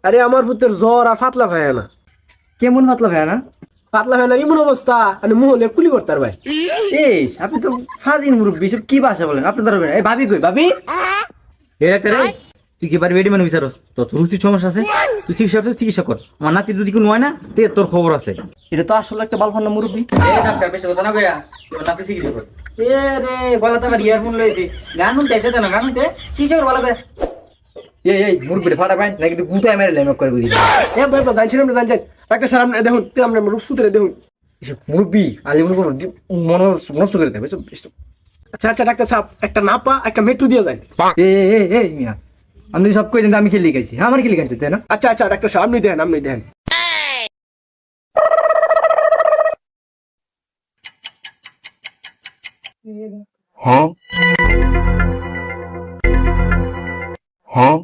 আরে আমার পুত্রের জ্বর আর পাতলা খায় না। কেমন পাতলা ভাই না? পাতলা খায় না এমন অবস্থা, মানে মুহলে কুলি করতার ভাই। এই আপনি তো ফাজিল মুরব্বী, সব কি ভাষা বলেন? আপনি ধরবেন এই ভাবি কই ভাবি? এই ডাক্তার এই, তুই কি পারবি এডি মানে বিচারস? তোর রুচির সমস্যা আছে, তুই চিকিৎসা কর। আমার নাতি যদি কোনো হয় না তে তোর খবর আছে। এটা তো আসলে একটা বালফান্না মুরব্বী। এই ডাক্তার বেশি কথা না কইয়া তোর নাতি চিকিৎসা কর। এ রে বলাতে আমার ইয়ারফোন লইছি, গান শুনতে এসে না, গান শুনতে চিকিৎসা কর ভালো করে। এই মুরব্বী ফাটা পাই না কিন্তু গুতায় মেরে লেমক করে বুঝি। এ ভাই ভাই জানছিলাম না, জানছেন ডাক্তার স্যার আপনি দেখুন আমরা রূপসুতরে দেখুন। এসব মুরব্বী আলি মুরব্বী মন নষ্ট করে দেবে এসব। আচ্ছা আচ্ছা ডাক্তার সাহেব, একটা নাপা একটা মেট্রো দিয়ে যায়। এই মিয়া, আপনি সব কই দেন, আমি কি লিখাইছি? আমার কি লিখাইছি তাই না? আচ্ছা আচ্ছা ডাক্তার সাহেব আপনি দেন, আপনি দেন। Huh? Huh?